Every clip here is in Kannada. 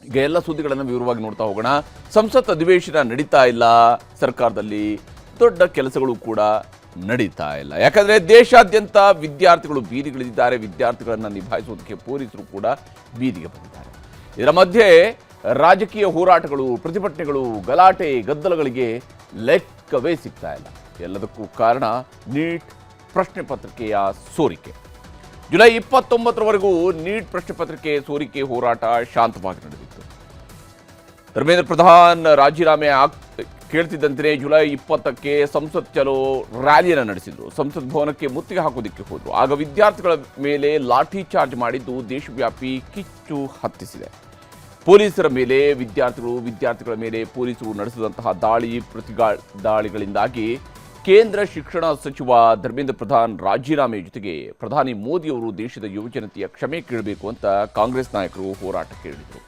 ಈಗ ಎಲ್ಲ ಸುದ್ದಿಗಳನ್ನು ವಿವರವಾಗಿ ನೋಡ್ತಾ ಹೋಗೋಣ. ಸಂಸತ್ ಅಧಿವೇಶನ ನಡೀತಾ ಇಲ್ಲ, ಸರ್ಕಾರದಲ್ಲಿ ದೊಡ್ಡ ಕೆಲಸಗಳು ಕೂಡ ನಡೀತಾ ಇಲ್ಲ. ಯಾಕಂದರೆ ದೇಶಾದ್ಯಂತ ವಿದ್ಯಾರ್ಥಿಗಳು ಬೀದಿಗಿಳಿದಿದ್ದಾರೆ. ವಿದ್ಯಾರ್ಥಿಗಳನ್ನು ನಿಭಾಯಿಸುವುದಕ್ಕೆ ಪೊಲೀಸರು ಕೂಡ ಬೀದಿಗೆ ಬಂದಿದ್ದಾರೆ. ಇದರ ಮಧ್ಯೆ ರಾಜಕೀಯ ಹೋರಾಟಗಳು, ಪ್ರತಿಭಟನೆಗಳು, ಗಲಾಟೆ, ಗದ್ದಲಗಳಿಗೆ ಲೆಕ್ಕವೇ ಸಿಗ್ತಾ ಇಲ್ಲ. ಎಲ್ಲದಕ್ಕೂ ಕಾರಣ ನೀಟ್ ಪ್ರಶ್ನೆ ಪತ್ರಿಕೆಯ ಸೋರಿಕೆ. ಜುಲೈ 29ರವರೆಗೂ ನೀಟ್ ಪ್ರಶ್ನೆ ಪತ್ರಿಕೆ ಸೋರಿಕೆ ಹೋರಾಟ ಶಾಂತವಾಗಿ ನಡೆದಿತ್ತು. ಧರ್ಮೇಂದ್ರ ಪ್ರಧಾನ್ ರಾಜೀನಾಮೆ ಕೇಳ್ತಿದ್ದಂತೆ ಜುಲೈ 20ಕ್ಕೆ ಸಂಸತ್ ಚಲೋ ರ್ಯಾಲಿಯನ್ನು ನಡೆಸಿದ್ರು. ಸಂಸತ್ ಭವನಕ್ಕೆ ಮುತ್ತಿಗೆ ಹಾಕೋದಕ್ಕೆ ಹೋದ್ರು. ಆಗ ವಿದ್ಯಾರ್ಥಿಗಳ ಮೇಲೆ ಲಾಠಿ ಚಾರ್ಜ್ ಮಾಡಿದ್ದು ದೇಶವ್ಯಾಪಿ ಕಿಚ್ಚು ಹತ್ತಿಸಿದೆ. ಪೊಲೀಸರ ಮೇಲೆ ವಿದ್ಯಾರ್ಥಿಗಳ ಮೇಲೆ ಪೊಲೀಸರು ನಡೆಸಿದಂತಹ ದಾಳಿಗಳಿಂದಾಗಿ ಕೇಂದ್ರ ಶಿಕ್ಷಣ ಸಚಿವ ಧರ್ಮೇಂದ್ರ ಪ್ರಧಾನ್ ರಾಜೀನಾಮೆ ಜೊತೆಗೆ ಪ್ರಧಾನಿ ಮೋದಿ ಅವರು ದೇಶದ ಯುವಜನತೆಯ ಕ್ಷಮೆ ಕೇಳಬೇಕು ಅಂತ ಕಾಂಗ್ರೆಸ್ ನಾಯಕರು ಹೋರಾಟ ಕೇಳಿದರು.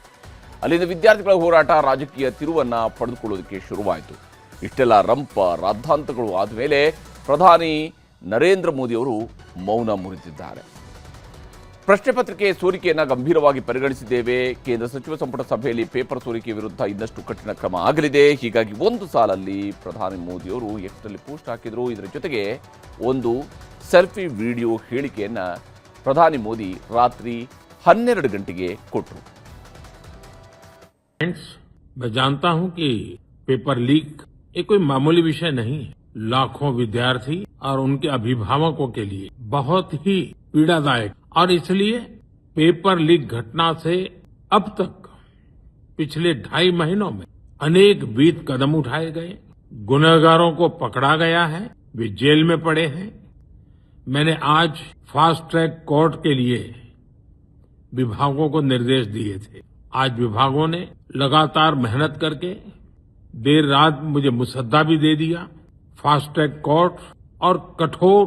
ಅಲ್ಲಿಂದ ವಿದ್ಯಾರ್ಥಿಗಳ ಹೋರಾಟ ರಾಜಕೀಯ ತಿರುವನ್ನು ಪಡೆದುಕೊಳ್ಳೋದಕ್ಕೆ ಶುರುವಾಯಿತು. ಇಷ್ಟೆಲ್ಲ ರಾದ್ಧಾಂತಗಳು ಆದಮೇಲೆ ಪ್ರಧಾನಿ ನರೇಂದ್ರ ಮೋದಿ ಅವರು ಮೌನ ಮುರಿದಿದ್ದಾರೆ. ಪ್ರಶ್ನೆ ಪತ್ರಿಕೆ ಸೋರಿಕೆಯನ್ನು ಗಂಭೀರವಾಗಿ ಪರಿಗಣಿಸಿದ್ದೇವೆ. ಕೇಂದ್ರ ಸಚಿವ ಸಂಪುಟ ಸಭೆಯಲ್ಲಿ ಪೇಪರ್ ಸೋರಿಕೆ ವಿರುದ್ಧ ಇನ್ನಷ್ಟು ಕಠಿಣ ಕ್ರಮ ಆಗಲಿದೆ. ಹೀಗಾಗಿ ಒಂದು ಸಾಲಲ್ಲಿ ಪ್ರಧಾನಿ ಮೋದಿಯವರು ಎಕ್ಸ್ನಲ್ಲಿ ಪೋಸ್ಟ್ ಹಾಕಿದರು. ಇದರ ಜೊತೆಗೆ ಒಂದು ಸೆಲ್ಫಿ ವಿಡಿಯೋ ಹೇಳಿಕೆಯನ್ನು ಪ್ರಧಾನಿ ಮೋದಿ ರಾತ್ರಿ 12 ಗಂಟೆಗೆ ಕೊಟ್ಟರು. मैं जानता हूं कि पेपर लीक ये कोई मामूली विषय नहीं है. लाखों विद्यार्थी और उनके अभिभावकों के लिए बहुत ही पीड़ादायक, और इसलिए पेपर लीक घटना से अब तक पिछले 2.5 महीनों में अनेक विध कदम उठाए गए. गुनहगारों को पकड़ा गया है, वे जेल में पड़े हैं. मैंने आज फास्ट ट्रैक कोर्ट के लिए विभागों को निर्देश दिए थे. आज विभागों ने लगातार मेहनत करके देर रात मुझे मुसद्दा भी दे दिया. फास्ट ट्रैक कोर्ट और कठोर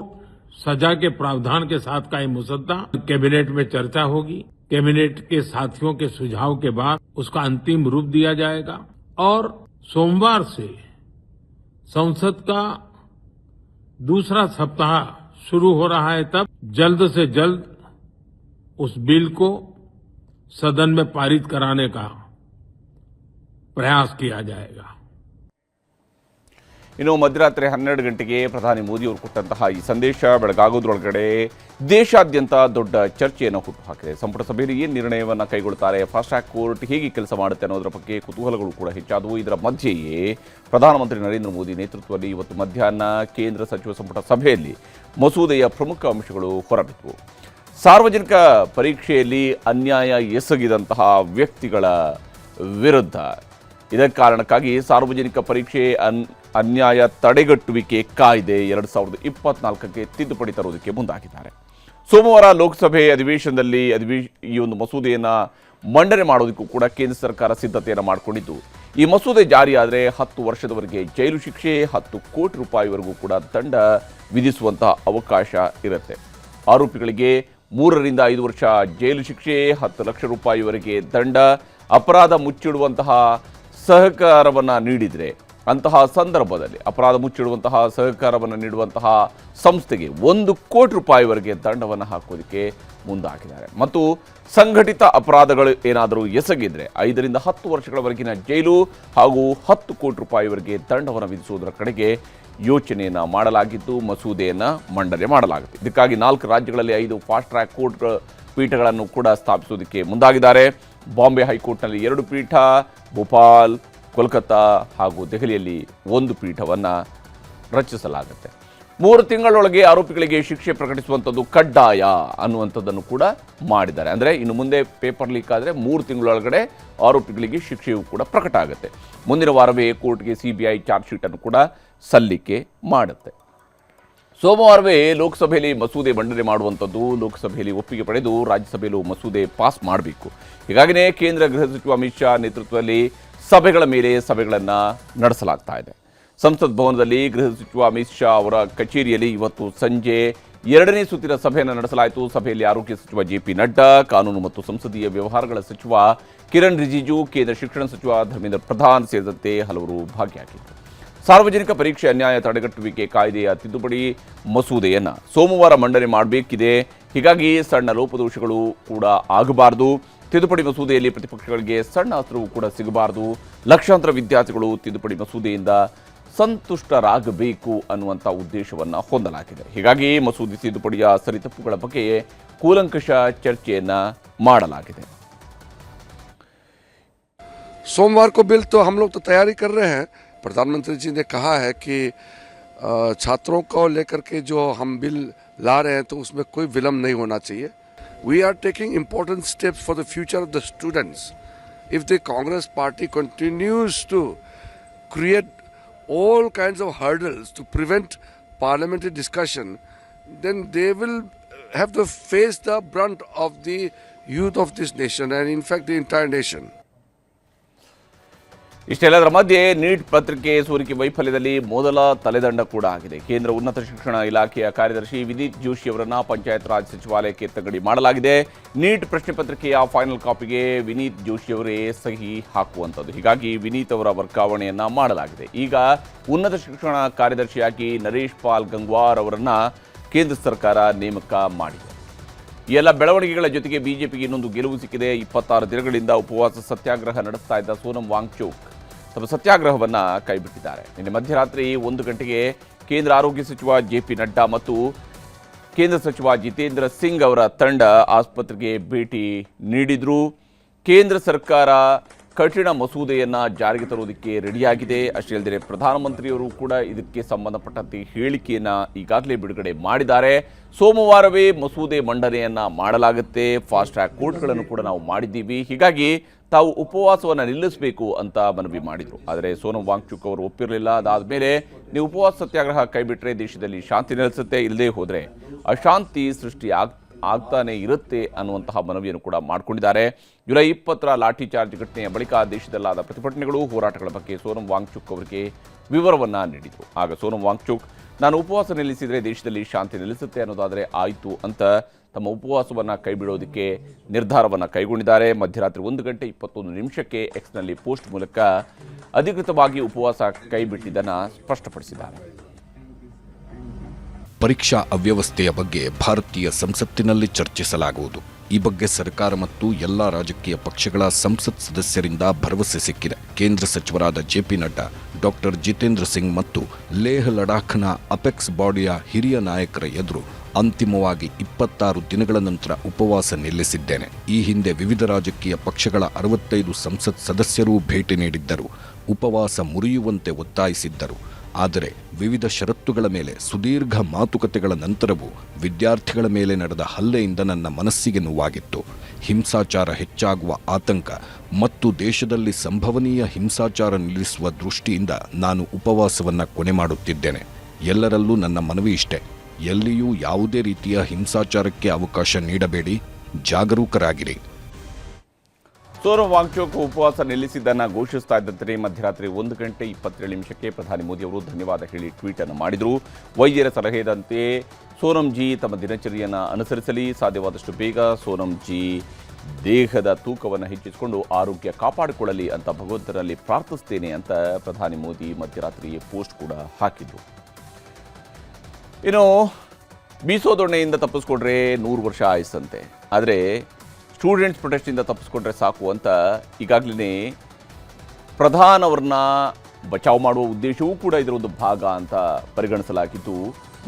सजा के प्रावधान के साथ का ये मुसद्दा कैबिनेट में चर्चा होगी. कैबिनेट के साथियों के सुझाव के बाद उसका अंतिम रूप दिया जाएगा और सोमवार से संसद का दूसरा सप्ताह शुरू हो रहा है. तब जल्द से जल्द उस बिल को सदन में पारित कराने का प्रयास किया जाएगा. ಇನ್ನು ಮಧ್ಯರಾತ್ರಿ 12 ಗಂಟೆಗೆ ಪ್ರಧಾನಿ ಮೋದಿ ಅವರು ಕೊಟ್ಟಂತಹ ಈ ಸಂದೇಶ ಬೆಳಗಾಗೋದ್ರೊಳಗಡೆ ದೇಶಾದ್ಯಂತ ದೊಡ್ಡ ಚರ್ಚೆಯನ್ನು ಹುಟ್ಟುಹಾಕಿದೆ. ಸಂಪುಟ ಸಭೆಯಲ್ಲಿ ಏನು ನಿರ್ಣಯವನ್ನು ಕೈಗೊಳ್ಳುತ್ತಾರೆ, ಫಾಸ್ಟ್ ಟ್ರ್ಯಾಕ್ ಕೋರ್ಟ್ ಹೇಗೆ ಕೆಲಸ ಮಾಡುತ್ತೆ ಅನ್ನೋದರ ಬಗ್ಗೆ ಕುತೂಹಲಗಳು ಕೂಡ ಹೆಚ್ಚಾದವು. ಇದರ ಮಧ್ಯೆಯೇ ಪ್ರಧಾನಮಂತ್ರಿ ನರೇಂದ್ರ ಮೋದಿ ನೇತೃತ್ವದಲ್ಲಿ ಇವತ್ತು ಮಧ್ಯಾಹ್ನ ಕೇಂದ್ರ ಸಚಿವ ಸಂಪುಟ ಸಭೆಯಲ್ಲಿ ಮಸೂದೆಯ ಪ್ರಮುಖ ಅಂಶಗಳು ಹೊರಬಿದ್ದವು. ಸಾರ್ವಜನಿಕ ಪರೀಕ್ಷೆಯಲ್ಲಿ ಅನ್ಯಾಯ ಎಸಗಿದಂತಹ ವ್ಯಕ್ತಿಗಳ ವಿರುದ್ಧ ಇದಕ್ಕೆ ಕಾರಣಕ್ಕಾಗಿ ಸಾರ್ವಜನಿಕ ಪರೀಕ್ಷೆ ಅನ್ಯಾಯ ತಡೆಗಟ್ಟುವಿಕೆ ಕಾಯ್ದೆ 2024ಕ್ಕೆ ತಿದ್ದುಪಡಿ ತರುವುದಕ್ಕೆ ಮುಂದಾಗಿದ್ದಾರೆ. ಸೋಮವಾರ ಲೋಕಸಭೆ ಅಧಿವೇಶನದಲ್ಲಿ ಈ ಒಂದು ಮಸೂದೆಯನ್ನು ಮಂಡನೆ ಮಾಡೋದಕ್ಕೂ ಕೂಡ ಕೇಂದ್ರ ಸರ್ಕಾರ ಸಿದ್ಧತೆಯನ್ನು ಮಾಡಿಕೊಂಡಿದ್ದು, ಈ ಮಸೂದೆ ಜಾರಿಯಾದರೆ 10 ವರ್ಷದವರೆಗೆ ಜೈಲು ಶಿಕ್ಷೆ, 10 ಕೋಟಿ ರೂಪಾಯಿವರೆಗೂ ಕೂಡ ದಂಡ ವಿಧಿಸುವಂತಹ ಅವಕಾಶ ಇರುತ್ತೆ. ಆರೋಪಿಗಳಿಗೆ 3 ರಿಂದ 5 ವರ್ಷ ಜೈಲು ಶಿಕ್ಷೆ, 10 ಲಕ್ಷ ರೂಪಾಯಿವರೆಗೆ ದಂಡ. ಅಪರಾಧ ಮುಚ್ಚಿಡುವಂತಹ ಸಹಕಾರವನ್ನು ನೀಡಿದರೆ ಅಂತಹ ಸಂದರ್ಭದಲ್ಲಿ ಅಪರಾಧ ಮುಚ್ಚಿಡುವಂತಹ ಸಹಕಾರವನ್ನು ನೀಡುವಂತಹ ಸಂಸ್ಥೆಗೆ 1 ಕೋಟಿ ರೂಪಾಯಿವರೆಗೆ ದಂಡವನ್ನು ಹಾಕೋದಕ್ಕೆ ಮುಂದಾಗಿದ್ದಾರೆ. ಮತ್ತು ಸಂಘಟಿತ ಅಪರಾಧಗಳು ಏನಾದರೂ ಎಸಗಿದ್ರೆ 5 ರಿಂದ 10 ವರ್ಷಗಳವರೆಗಿನ ಜೈಲು ಹಾಗೂ 10 ಕೋಟಿ ರೂಪಾಯಿವರೆಗೆ ದಂಡವನ್ನು ವಿಧಿಸುವುದರ ಕಡೆಗೆ ಯೋಚನೆಯನ್ನು ಮಾಡಲಾಗಿದ್ದು ಮಸೂದೆಯನ್ನು ಮಂಡನೆ ಮಾಡಲಾಗುತ್ತೆ. ಇದಕ್ಕಾಗಿ 4 ರಾಜ್ಯಗಳಲ್ಲಿ 5 ಫಾಸ್ಟ್ ಟ್ರ್ಯಾಕ್ ಕೋರ್ಟ್ ಪೀಠಗಳನ್ನು ಕೂಡ ಸ್ಥಾಪಿಸುವುದಕ್ಕೆ ಮುಂದಾಗಿದ್ದಾರೆ. ಬಾಂಬೆ ಹೈಕೋರ್ಟ್ನಲ್ಲಿ 2 ಪೀಠ, ಭೋಪಾಲ್, ಕೋಲ್ಕತ್ತಾ ಹಾಗೂ ದೆಹಲಿಯಲ್ಲಿ 1 ಪೀಠವನ್ನು ರಚಿಸಲಾಗುತ್ತೆ. 3 ತಿಂಗಳೊಳಗೆ ಆರೋಪಿಗಳಿಗೆ ಶಿಕ್ಷೆ ಪ್ರಕಟಿಸುವಂಥದ್ದು ಕಡ್ಡಾಯ ಅನ್ನುವಂಥದ್ದನ್ನು ಕೂಡ ಮಾಡಿದ್ದಾರೆ. ಅಂದರೆ ಇನ್ನು ಮುಂದೆ ಪೇಪರ್ ಲೀಕ್ ಆದರೆ 3 ತಿಂಗಳೊಳಗಡೆ ಆರೋಪಿಗಳಿಗೆ ಶಿಕ್ಷೆಯೂ ಕೂಡ ಪ್ರಕಟ ಆಗುತ್ತೆ. ಮುಂದಿನ ವಾರವೇ ಕೋರ್ಟ್ಗೆ CBI ಚಾರ್ಜ್ ಶೀಟನ್ನು ಕೂಡ ಸಲ್ಲಿಕೆ ಮಾಡುತ್ತೆ. ಸೋಮವಾರವೇ ಲೋಕಸಭೆಯಲ್ಲಿ ಮಸೂದೆ ಮಂಡನೆ ಮಾಡುವಂಥದ್ದು, ಲೋಕಸಭೆಯಲ್ಲಿ ಒಪ್ಪಿಗೆ ಪಡೆದು ರಾಜ್ಯಸಭೆಯಲ್ಲೂ ಮಸೂದೆ ಪಾಸ್ ಮಾಡಬೇಕು. ಹೀಗಾಗಿಯೇ ಕೇಂದ್ರ ಗೃಹ ಸಚಿವ ಅಮಿತ್ ಶಾ ನೇತೃತ್ವದಲ್ಲಿ ಸಭೆಗಳ ಮೇಲೆ ಸಭೆಗಳನ್ನು ನಡೆಸಲಾಗ್ತಾ ಇದೆ. ಸಂಸತ್ ಭವನದಲ್ಲಿ ಗೃಹ ಸಚಿವ ಅಮಿತ್ ಶಾ ಅವರ ಕಚೇರಿಯಲ್ಲಿ ಇವತ್ತು ಸಂಜೆ 2ನೇ ಸುತ್ತಿನ ಸಭೆಯನ್ನು ನಡೆಸಲಾಯಿತು. ಸಭೆಯಲ್ಲಿ ಆರೋಗ್ಯ ಸಚಿವ JP ನಡ್ಡಾ, ಕಾನೂನು ಮತ್ತು ಸಂಸದೀಯ ವ್ಯವಹಾರಗಳ ಸಚಿವ ಕಿರಣ್ ರಿಜಿಜು, ಕೇಂದ್ರ ಶಿಕ್ಷಣ ಸಚಿವ ಧರ್ಮೇಂದ್ರ ಪ್ರಧಾನ್ ಸೇರಿದಂತೆ ಹಲವರು ಭಾಗಿಯಾಗಿದ್ದರು. ಸಾರ್ವಜನಿಕ ಪರೀಕ್ಷೆ ಅನ್ಯಾಯ ತಡೆಗಟ್ಟುವಿಕೆ ಕಾಯ್ದೆಯ ತಿದ್ದುಪಡಿ ಮಸೂದೆಯನ್ನು ಸೋಮವಾರ ಮಂಡನೆ ಮಾಡಬೇಕಿದೆ. ಹೀಗಾಗಿ ಸಣ್ಣ ಲೋಪದೋಷಗಳು ಕೂಡ ಆಗಬಾರದು. ತಿದ್ದುಪಡಿ ಮಸೂದೆಯಲ್ಲಿ ಪ್ರತಿಪಕ್ಷಗಳಿಗೆ ಸಣ್ಣ ಅಸ್ತ್ರವೂ ಕೂಡ ಸಿಗಬಾರದು. ಲಕ್ಷಾಂತರ ವಿದ್ಯಾರ್ಥಿಗಳು ತಿದ್ದುಪಡಿ ಮಸೂದೆಯಿಂದ ಸಂತುಷ್ಟರಾಗಬೇಕು ಅನ್ನುವಂಥ ಉದ್ದೇಶವನ್ನು ಹೊಂದಲಾಗಿದೆ. ಹೀಗಾಗಿ ಮಸೂದೆ ತಿದ್ದುಪಡಿಯ ಸರಿತಪ್ಪುಗಳ ಬಗ್ಗೆ ಕೂಲಂಕಷ ಚರ್ಚೆಯನ್ನ ಮಾಡಲಾಗಿದೆ. सोमवार को बिल तो हम लोग तो तैयारी कर रहे हैं. प्रधानमंत्री जी ने कहा है कि छात्रों को लेकर के जो हम बिल ला रहे हैं तो उसमें कोई विलम्ब नहीं होना चाहिए. We are taking important steps for the future of the students. If the Congress party continues to create all kinds of hurdles to prevent parliamentary discussion, then they will have to face the brunt of the youth of this nation and in fact the entire nation. ಇಷ್ಟೆಲ್ಲದರ ಮಧ್ಯೆ ನೀಟ್ ಪತ್ರಿಕೆ ಸೋರಿಕೆ ವೈಫಲ್ಯದಲ್ಲಿ ಮೊದಲ ತಲೆದಂಡ ಕೂಡ ಆಗಿದೆ. ಕೇಂದ್ರ ಉನ್ನತ ಶಿಕ್ಷಣ ಇಲಾಖೆಯ ಕಾರ್ಯದರ್ಶಿ ವಿನೀತ್ ಜೋಶಿ ಅವರನ್ನ ಪಂಚಾಯತ್ ರಾಜ್ ಸಚಿವಾಲಯಕ್ಕೆ ತಗಡಿ ಮಾಡಲಾಗಿದೆ. ನೀಟ್ ಪ್ರಶ್ನೆ ಪತ್ರಿಕೆಯ ಫೈನಲ್ ಕಾಪಿಗೆ ವಿನೀತ್ ಜೋಶಿ ಅವರೇ ಸಹಿ ಹಾಕುವಂಥದ್ದು. ಹೀಗಾಗಿ ವಿನೀತ್ ಅವರ ವರ್ಗಾವಣೆಯನ್ನ ಮಾಡಲಾಗಿದೆ. ಈಗ ಉನ್ನತ ಶಿಕ್ಷಣ ಕಾರ್ಯದರ್ಶಿಯಾಗಿ ನರೇಶ್ ಪಾಲ್ ಗಂಗ್ವಾರ್ ಅವರನ್ನ ಕೇಂದ್ರ ಸರ್ಕಾರ ನೇಮಕ ಮಾಡಿದೆ. ಈ ಎಲ್ಲ ಬೆಳವಣಿಗೆಗಳ ಜೊತೆಗೆ ಬಿಜೆಪಿಗೆ ಇನ್ನೊಂದು ಗೆಲುವು ಸಿಕ್ಕಿದೆ. 26 ದಿನಗಳಿಂದ ಉಪವಾಸ ಸತ್ಯಾಗ್ರಹ ನಡೆಸ್ತಾ ಇದ್ದ ಸೋನಂ ವಾಂಗ್ಚುಕ್ ತಮ್ಮ ಸತ್ಯಾಗ್ರಹವನ್ನು ಕೈಬಿಟ್ಟಿದ್ದಾರೆ. ನಿನ್ನೆ ಮಧ್ಯರಾತ್ರಿ 1 ಗಂಟೆಗೆ ಕೇಂದ್ರ ಆರೋಗ್ಯ ಸಚಿವ ಜೆ.ಪಿ. ನಡ್ಡಾ ಮತ್ತು ಕೇಂದ್ರ ಸಚಿವ ಜಿತೇಂದ್ರ ಸಿಂಗ್ ಅವರ ತಂಡ ಆಸ್ಪತ್ರೆಗೆ ಭೇಟಿ ನೀಡಿದ್ರು. ಕೇಂದ್ರ ಸರ್ಕಾರ ಕಠಿಣ ಮಸೂದೆಯನ್ನು ಜಾರಿಗೆ ತರುವುದಕ್ಕೆ ರೆಡಿಯಾಗಿದೆ. ಅಷ್ಟೇ ಅಲ್ಲದೆ ಪ್ರಧಾನಮಂತ್ರಿಯವರು ಕೂಡ ಇದಕ್ಕೆ ಸಂಬಂಧಪಟ್ಟಂತೆ ಹೇಳಿಕೆಯನ್ನು ಈಗಾಗಲೇ ಬಿಡುಗಡೆ ಮಾಡಿದ್ದಾರೆ. ಸೋಮವಾರವೇ ಮಸೂದೆ ಮಂಡನೆಯನ್ನು ಮಾಡಲಾಗುತ್ತೆ. ಫಾಸ್ಟ್ ಟ್ರ್ಯಾಕ್ ಕೋರ್ಟ್ಗಳನ್ನು ಕೂಡ ನಾವು ಮಾಡಿದ್ದೀವಿ. ಹೀಗಾಗಿ ತಾವು ಉಪವಾಸವನ್ನು ನಿಲ್ಲಿಸಬೇಕು ಅಂತ ಮನವಿ ಮಾಡಿದರು. ಆದರೆ ಸೋನಂ ವಾಂಗ್ಚುಕ್ ಅವರು ಒಪ್ಪಿರಲಿಲ್ಲ. ಅದಾದ ಮೇಲೆ ನೀವು ಉಪವಾಸ ಸತ್ಯಾಗ್ರಹ ಕೈಬಿಟ್ಟರೆ ದೇಶದಲ್ಲಿ ಶಾಂತಿ ನೆಲೆಸುತ್ತೆ, ಇಲ್ಲದೇ ಹೋದರೆ ಅಶಾಂತಿ ಸೃಷ್ಟಿ ಆಗ್ತಾನೆ ಇರುತ್ತೆ ಅನ್ನುವಂತಹ ಮನವಿಯನ್ನು ಕೂಡ ಮಾಡಿಕೊಂಡಿದ್ದಾರೆ. ಜುಲೈ 20ರ ಲಾಠಿ ಚಾರ್ಜ್ ಘಟನೆಯ ಬಳಿಕ ದೇಶದಲ್ಲಾದ ಪ್ರತಿಭಟನೆಗಳು, ಹೋರಾಟಗಳ ಬಗ್ಗೆ ಸೋನಂ ವಾಂಗ್ಚುಕ್ ಅವರಿಗೆ ವಿವರವನ್ನು ನೀಡಿದರು. ಆಗ ಸೋನಂ ವಾಂಗ್ಚುಕ್, ನಾನು ಉಪವಾಸ ನಿಲ್ಲಿಸಿದರೆ ದೇಶದಲ್ಲಿ ಶಾಂತಿ ನೆಲೆಸುತ್ತೆ ಅನ್ನೋದಾದರೆ ಆಯಿತು ಅಂತ ತಮ್ಮ ಉಪವಾಸವನ್ನು ಕೈಬಿಡೋದಕ್ಕೆ ನಿರ್ಧಾರವನ್ನು ಕೈಗೊಂಡಿದ್ದಾರೆ. ಮಧ್ಯರಾತ್ರಿ 1 ಗಂಟೆ 21 ನಿಮಿಷಕ್ಕೆ ಎಕ್ಸ್ನಲ್ಲಿ ಪೋಸ್ಟ್ ಮೂಲಕ ಅಧಿಕೃತವಾಗಿ ಉಪವಾಸ ಕೈಬಿಟ್ಟಿದ್ದನ್ನು ಸ್ಪಷ್ಟಪಡಿಸಿದ್ದಾರೆ. ಪರೀಕ್ಷಾ ಅವ್ಯವಸ್ಥೆಯ ಬಗ್ಗೆ ಭಾರತೀಯ ಸಂಸತ್ತಿನಲ್ಲಿ ಚರ್ಚಿಸಲಾಗುವುದು. ಈ ಬಗ್ಗೆ ಸರ್ಕಾರ ಮತ್ತು ಎಲ್ಲಾ ರಾಜಕೀಯ ಪಕ್ಷಗಳ ಸಂಸತ್ ಸದಸ್ಯರಿಂದ ಭರವಸೆ ಸಿಕ್ಕಿದೆ. ಕೇಂದ್ರ ಸಚಿವರಾದ ಜೆ.ಪಿ. ನಡ್ಡಾ, ಡಾಕ್ಟರ್ ಜಿತೇಂದ್ರ ಸಿಂಗ್ ಮತ್ತು ಲೇಹ್ ಲಡಾಖ್ನ ಅಪೆಕ್ಸ್ ಬಾಡಿಯ ಹಿರಿಯ ನಾಯಕರ ಎದುರು ಅಂತಿಮವಾಗಿ 26 ದಿನಗಳ ನಂತರ ಉಪವಾಸ ನಿಲ್ಲಿಸಿದ್ದೇನೆ. ಈ ಹಿಂದೆ ವಿವಿಧ ರಾಜಕೀಯ ಪಕ್ಷಗಳ 65 ಸಂಸತ್ ಸದಸ್ಯರೂ ಭೇಟಿ ನೀಡಿದ್ದರು, ಉಪವಾಸ ಮುರಿಯುವಂತೆ ಒತ್ತಾಯಿಸಿದ್ದರು. ಆದರೆ ವಿವಿಧ ಷರತ್ತುಗಳ ಮೇಲೆ ಸುದೀರ್ಘ ಮಾತುಕತೆಗಳ ನಂತರವೂ ವಿದ್ಯಾರ್ಥಿಗಳ ಮೇಲೆ ನಡೆದ ಹಲ್ಲೆಯಿಂದ ನನ್ನ ಮನಸ್ಸಿಗೆ ನೋವಾಗಿತ್ತು. ಹಿಂಸಾಚಾರ ಹೆಚ್ಚಾಗುವ ಆತಂಕ ಮತ್ತು ದೇಶದಲ್ಲಿ ಸಂಭವನೀಯ ಹಿಂಸಾಚಾರ ನಿಲ್ಲಿಸುವ ದೃಷ್ಟಿಯಿಂದ ನಾನು ಉಪವಾಸವನ್ನು ಕೊನೆ ಮಾಡುತ್ತಿದ್ದೇನೆ. ಎಲ್ಲರಲ್ಲೂ ನನ್ನ ಮನವಿ ಇಷ್ಟೇ, ಎಲ್ಲಿಯೂ ಯಾವುದೇ ರೀತಿಯ ಹಿಂಸಾಚಾರಕ್ಕೆ ಅವಕಾಶ ನೀಡಬೇಡಿ, ಜಾಗರೂಕರಾಗಿರಿ. ಸೋನಂ ವಾಂಗ್ಚುಕ್ ಉಪವಾಸ ನಿಲ್ಲಿಸಿದ್ದನ್ನು ಘೋಷಿಸ್ತಾ ಇದ್ದಂತೆ ಮಧ್ಯರಾತ್ರಿ 1 ಗಂಟೆ 27 ನಿಮಿಷಕ್ಕೆ ಪ್ರಧಾನಿ ಮೋದಿ ಅವರು ಧನ್ಯವಾದ ಹೇಳಿ ಟ್ವೀಟ್ ಅನ್ನು ಮಾಡಿದರು. ವೈದ್ಯರ ಸಲಹೆದಂತೆ ಸೋನಂಜಿ ತಮ್ಮ ದಿನಚರಿಯನ್ನು ಅನುಸರಿಸಲಿ, ಸಾಧ್ಯವಾದಷ್ಟು ಬೇಗ ಸೋನಂಜಿ ದೇಹದ ತೂಕವನ್ನು ಹೆಚ್ಚಿಸಿಕೊಂಡು ಆರೋಗ್ಯ ಕಾಪಾಡಿಕೊಳ್ಳಲಿ ಅಂತ ಭಗವಂತನಲ್ಲಿ ಪ್ರಾರ್ಥಿಸ್ತೇನೆ ಅಂತ ಪ್ರಧಾನಿ ಮೋದಿ ಮಧ್ಯರಾತ್ರಿ ಪೋಸ್ಟ್ ಕೂಡ ಹಾಕಿದ್ರು. ಇನ್ನು ಬೀಸೋದೊಣ್ಣೆಯಿಂದ ತಪ್ಪಿಸ್ಕೊಂಡ್ರೆ 100 ವರ್ಷ ಆಯ್ಸಂತೆ, ಆದರೆ ಸ್ಟೂಡೆಂಟ್ಸ್ ಪ್ರೊಟೆಸ್ಟಿಂದ ತಪ್ಪಿಸ್ಕೊಂಡ್ರೆ ಸಾಕು ಅಂತ ಈಗಾಗಲೇ ಪ್ರಧಾನವ್ರನ್ನ ಬಚಾವ್ ಮಾಡುವ ಉದ್ದೇಶವೂ ಕೂಡ ಇದರ ಒಂದು ಭಾಗ ಅಂತ ಪರಿಗಣಿಸಲಾಗಿದ್ದು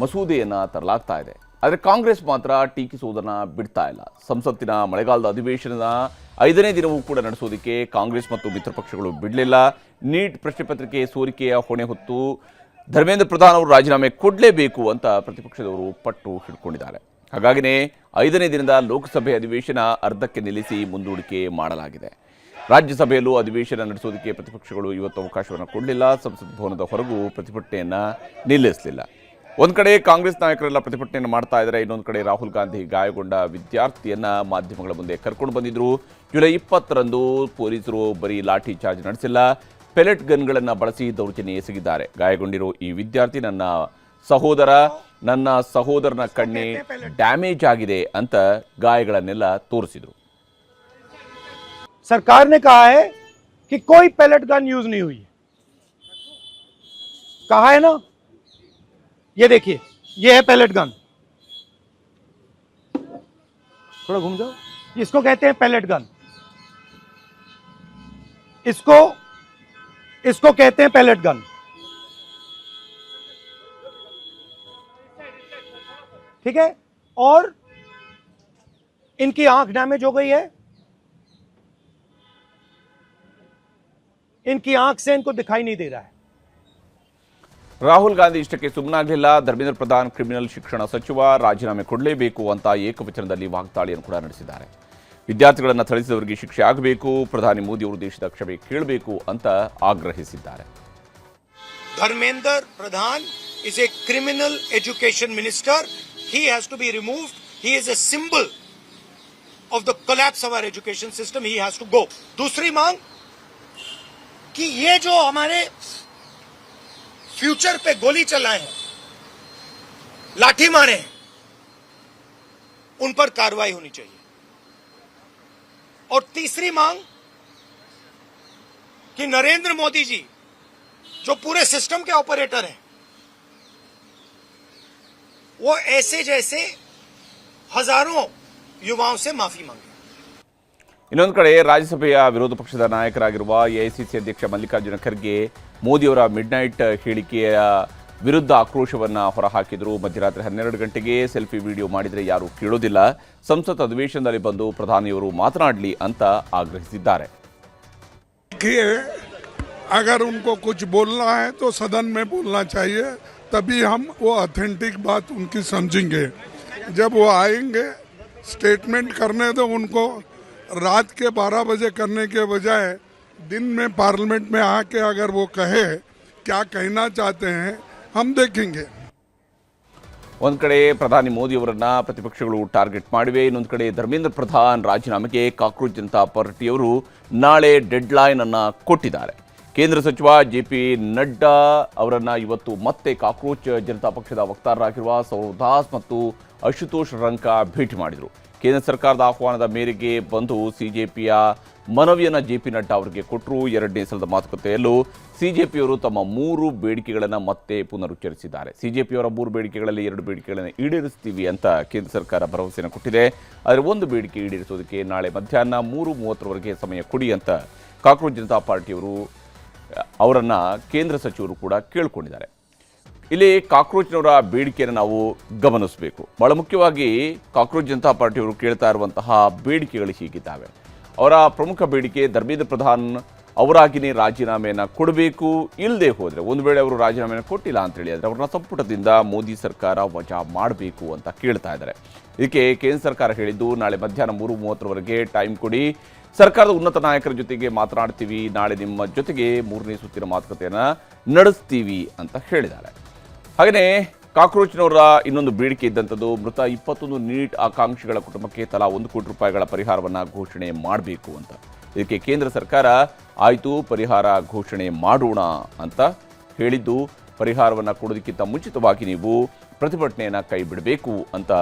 ಮಸೂದೆಯನ್ನು ತರಲಾಗ್ತಾ ಇದೆ. ಆದರೆ ಕಾಂಗ್ರೆಸ್ ಮಾತ್ರ ಟೀಕಿಸುವುದನ್ನು ಬಿಡ್ತಾ ಇಲ್ಲ. ಸಂಸತ್ತಿನ ಮಳೆಗಾಲದ ಅಧಿವೇಶನದ 5ನೇ ದಿನವೂ ಕೂಡ ನಡೆಸೋದಕ್ಕೆ ಕಾಂಗ್ರೆಸ್ ಮತ್ತು ಮಿತ್ರ ಪಕ್ಷಗಳು ಬಿಡಲಿಲ್ಲ. ನೀಟ್ ಪ್ರಶ್ನೆ ಪತ್ರಿಕೆ ಸೋರಿಕೆಯ ಹೊಣೆ ಹೊತ್ತು ಧರ್ಮೇಂದ್ರ ಪ್ರಧಾನ್ ಅವರು ರಾಜೀನಾಮೆ ಕೊಡಲೇಬೇಕು ಅಂತ ಪ್ರತಿಪಕ್ಷದವರು ಪಟ್ಟು ಹಿಡ್ಕೊಂಡಿದ್ದಾರೆ. ಹಾಗಾಗಿನೇ 5ನೇ ದಿನದ ಲೋಕಸಭೆ ಅಧಿವೇಶನ ಅರ್ಧಕ್ಕೆ ನಿಲ್ಲಿಸಿ ಮುಂದೂಡಿಕೆ ಮಾಡಲಾಗಿದೆ. ರಾಜ್ಯಸಭೆಯಲ್ಲೂ ಅಧಿವೇಶನ ನಡೆಸೋದಕ್ಕೆ ಪ್ರತಿಪಕ್ಷಗಳು ಇವತ್ತು ಅವಕಾಶವನ್ನು ಕೊಡಲಿಲ್ಲ. ಸಂಸತ್ ಭವನದ ಹೊರಗೂ ಪ್ರತಿಭಟನೆಯನ್ನು ನಿಲ್ಲಿಸಲಿಲ್ಲ. ಒಂದು ಕಡೆ ಕಾಂಗ್ರೆಸ್ ನಾಯಕರೆಲ್ಲ ಪ್ರತಿಭಟನೆಯನ್ನು ಮಾಡ್ತಾ ಇದ್ದಾರೆ, ಇನ್ನೊಂದು ಕಡೆ ರಾಹುಲ್ ಗಾಂಧಿ ಗಾಯಗೊಂಡ ವಿದ್ಯಾರ್ಥಿಯನ್ನು ಮಾಧ್ಯಮಗಳ ಮುಂದೆ ಕರ್ಕೊಂಡು ಬಂದಿದ್ದರು. ಜುಲೈ 20ರಂದು ಪೊಲೀಸರು ಬರೀ ಲಾಠಿ ಚಾರ್ಜ್ ನಡೆಸಿಲ್ಲ, ಪೆಲೆಟ್ ಗನ್ಗಳನ್ನು ಬಳಸಿ ದೌರ್ಜನ್ಯ ಎಸಗಿದ್ದಾರೆ. ಗಾಯಗೊಂಡಿರೋ ಈ ವಿದ್ಯಾರ್ಥಿ ನನ್ನ ಸಹೋದರನ ಕಣ್ಣೆ ಡ್ಯಾಮೇಜ್ ಆಗಿದೆ ಅಂತ ಗಾಯಗಳನ್ನೆಲ್ಲ ತೋರಿಸಿದರು. सरकार ने कहा है कि कोई पैलेट गन यूज नहीं हुई, कहा है ना, ये देखिए, ये है पैलेट गन, थोड़ा घूम जाओ, इसको कहते हैं पैलेट गन. इसको इसको कहते हैं पैलेट गन। ठीक है, और इनकी आंख डैमेज हो गई है, इनकी आंख से इनको दिखाई नहीं दे रहा है। ರಾಹುಲ್ ಗಾಂಧಿ ಇಷ್ಟಕ್ಕೆ ಸುಮ್ಮನಾಗಲಿಲ್ಲ. ಧರ್ಮೇಂದ್ರ ಪ್ರಧಾನ್ ಕ್ರಿಮಿನಲ್ ಶಿಕ್ಷಣ ಸಚಿವ ರಾಜೀನಾಮೆ ಕೊಡಲೇಬೇಕು ಅಂತ ಏಕವಚನದಲ್ಲಿ ವಾಗ್ದಾಳಿಯನ್ನು ಕೂಡ ನಡೆಸಿದ್ದಾರೆ. ವಿದ್ಯಾರ್ಥಿಗಳನ್ನು ಥಳಿಸಿದವರಿಗೆ ಶಿಕ್ಷೆ ಆಗಬೇಕು, ಪ್ರಧಾನಿ ಮೋದಿ ಅವರು ದೇಶದ ಕ್ಷಮೆ ಕೇಳಬೇಕು ಅಂತ ಆಗ್ರಹಿಸಿದ್ದಾರೆ. Dharmendra Pradhan is a criminal education minister. He has to be removed. He is a symbol of the collapse of our education system. He has to go. दूसरी मांग कि ये जो हमारे फ्यूचर पे गोली चलाए हैं, लाठी मारे हैं, उन पर कार्रवाई होनी चाहिए। और तीसरी मांग कि नरेंद्र मोदी जी जो पूरे सिस्टम के ऑपरेटर हैं, वो ऐसे जैसे हजारों युवाओं से माफी मांगे। ಇನ್ನೊಂದು ಕಡೆ ರಾಜ್ಯಸಭೆಯ ವಿರೋಧ ಪಕ್ಷದ ನಾಯಕರಾಗಿರುವ ಎಐಸಿಸಿ ಅಧ್ಯಕ್ಷ ಮಲ್ಲಿಕಾರ್ಜುನ ಖರ್ಗೆ ಮೋದಿಯವರ ಮಿಡ್ನೈಟ್ ಹೇಳಿಕೆಯ ವಿರುದ್ಧ ಆಕ್ರೋಶವನ್ನು ಹೊರಹಾಕಿದರು. ಮಧ್ಯರಾತ್ರಿ 12 ಗಂಟೆಗೆ ಸೆಲ್ಫಿ ವಿಡಿಯೋ ಮಾಡಿದರೆ ಯಾರೂ ಕೇಳೋದಿಲ್ಲ, ಸಂಸತ್ ಅಧಿವೇಶನದಲ್ಲಿ ಬಂದು ಪ್ರಧಾನಿಯವರು ಮಾತನಾಡಲಿ ಅಂತ ಆಗ್ರಹಿಸಿದ್ದಾರೆ. अगर उनको कुछ बोलना है तो सदन में बोलना चाहिए, तभी हम वो ऑथेंटिक बात उनकी समझेंगे। जब वो आएंगे स्टेटमेंट करने दो उनको, रात के 12 बजे करने के बजाय दिन में पार्लियामेंट में आके अगर वो कहे क्या कहना चाहते हैं हम देखेंगे। ಒಂದು ಕಡೆ ಪ್ರಧಾನಿ ಮೋದಿಯವರನ್ನ ಪ್ರತಿಪಕ್ಷಗಳು ಟಾರ್ಗೆಟ್ ಮಾಡಿವೆ, ಇನ್ನೊಂದು ಕಡೆ ಧರ್ಮೇಂದ್ರ ಪ್ರಧಾನ್ ರಾಜೀನಾಮೆಗೆ ಕಾಕ್ರೋಚ್ ಜನತಾ ಪಾರ್ಟಿಯವರು ನಾಳೆ ಡೆಡ್ಲೈನ್ ಅನ್ನು ಕೊಟ್ಟಿದ್ದಾರೆ. ಕೇಂದ್ರ ಸಚಿವ ಜೆಪಿ ನಡ್ಡಾ ಅವರನ್ನ ಇವತ್ತು ಮತ್ತೆ ಕಾಕ್ರೋಚ್ ಜನತಾ ಪಕ್ಷದ ವಕ್ತಾರರಾಗಿರುವ ಸೌರವ್ ದಾಸ್ ಮತ್ತು ಅಶುತೋಷ್ ರಂಕ ಭೇಟಿ ಮಾಡಿದರು. ಕೇಂದ್ರ ಸರ್ಕಾರದ ಆಹ್ವಾನದ ಮೇರೆಗೆ ಬಂದು ಸಿಜೆಪಿಯ ಮನವಿಯನ್ನು ಜೆಪಿ ನಡ್ಡಾ ಅವರಿಗೆ ಕೊಟ್ಟರು. 2ನೇ ಸಲದ ಮಾತುಕತೆಯಲ್ಲೂ ಸಿಜೆಪಿಯವರು ತಮ್ಮ 3 ಬೇಡಿಕೆಗಳನ್ನು ಮತ್ತೆ ಪುನರುಚ್ಚರಿಸಿದ್ದಾರೆ. ಸಿಜೆಪಿಯವರ 3 ಬೇಡಿಕೆಗಳಲ್ಲಿ 2 ಬೇಡಿಕೆಗಳನ್ನು ಈಡೇರಿಸ್ತೀವಿ ಅಂತ ಕೇಂದ್ರ ಸರ್ಕಾರ ಭರವಸೆಯನ್ನು ಕೊಟ್ಟಿದೆ. ಆದರೆ ಒಂದು ಬೇಡಿಕೆ ಈಡೇರಿಸೋದಕ್ಕೆ ನಾಳೆ ಮಧ್ಯಾಹ್ನ 3:30 ಸಮಯ ಕೊಡಿ ಅಂತ ಕಾಕ್ರೋಚ್ ಜನತಾ ಪಾರ್ಟಿಯವರು ಅವರನ್ನು ಕೇಂದ್ರ ಸಚಿವರು ಕೂಡ ಕೇಳಿಕೊಂಡಿದ್ದಾರೆ. ಇಲ್ಲಿ ಕಾಕ್ರೋಚ್ನವರ ಬೇಡಿಕೆಯನ್ನು ನಾವು ಗಮನಿಸಬೇಕು. ಬಹಳ ಮುಖ್ಯವಾಗಿ ಕಾಕ್ರೋಚ್ ಜನತಾ ಪಾರ್ಟಿಯವರು ಕೇಳ್ತಾ ಇರುವಂತಹ ಬೇಡಿಕೆಗಳು ಹೀಗಿದ್ದಾವೆ. ಅವರ ಪ್ರಮುಖ ಬೇಡಿಕೆ ಧರ್ಮೇಂದ್ರ ಪ್ರಧಾನ್ ಅವರಾಗಿಯೇ ರಾಜೀನಾಮೆಯನ್ನು ಕೊಡಬೇಕು, ಇಲ್ಲದೆ ಹೋದರೆ ಒಂದು ವೇಳೆ ಅವರು ರಾಜೀನಾಮೆಯನ್ನು ಕೊಟ್ಟಿಲ್ಲ ಅಂತೇಳಿ ಆದರೆ ಅವ್ರನ್ನ ಸಂಪುಟದಿಂದ ಮೋದಿ ಸರ್ಕಾರ ವಜಾ ಮಾಡಬೇಕು ಅಂತ ಕೇಳ್ತಾ ಇದ್ದಾರೆ. ಇದಕ್ಕೆ ಕೇಂದ್ರ ಸರ್ಕಾರ ಹೇಳಿದ್ದು ನಾಳೆ ಮಧ್ಯಾಹ್ನ 3:30 ಟೈಮ್ ಕೊಡಿ, ಸರ್ಕಾರದ ಉನ್ನತ ನಾಯಕರ ಜೊತೆಗೆ ಮಾತನಾಡ್ತೀವಿ, ನಾಳೆ ನಿಮ್ಮ ಜೊತೆಗೆ 3ನೇ ಸುತ್ತಿನ ಮಾತುಕತೆಯನ್ನು ನಡೆಸ್ತೀವಿ ಅಂತ ಹೇಳಿದ್ದಾರೆ. ಹಾಗೆಯೇ ಕಾಕ್ರೋಚ್ನವರ ಇನ್ನೊಂದು ಬೇಡಿಕೆ ಇದ್ದಂಥದ್ದು ಮೃತ 21 ನೀಟ್ ಆಕಾಂಕ್ಷಿಗಳ ಕುಟುಂಬಕ್ಕೆ ತಲಾ 1 ಕೋಟಿ ರೂಪಾಯಿಗಳ ಪರಿಹಾರವನ್ನು ಘೋಷಣೆ ಮಾಡಬೇಕು ಅಂತ. ಇದಕ್ಕೆ ಕೇಂದ್ರ ಸರ್ಕಾರ ಆಯಿತು ಪರಿಹಾರ ಘೋಷಣೆ ಮಾಡೋಣ ಅಂತ ಹೇಳಿದ್ದು, ಪರಿಹಾರವನ್ನು ಕೊಡೋದಕ್ಕಿಂತ ಮುಂಚಿತವಾಗಿ ನೀವು ಪ್ರತಿಭಟನೆಯನ್ನು ಕೈ ಬಿಡಬೇಕು ಅಂತ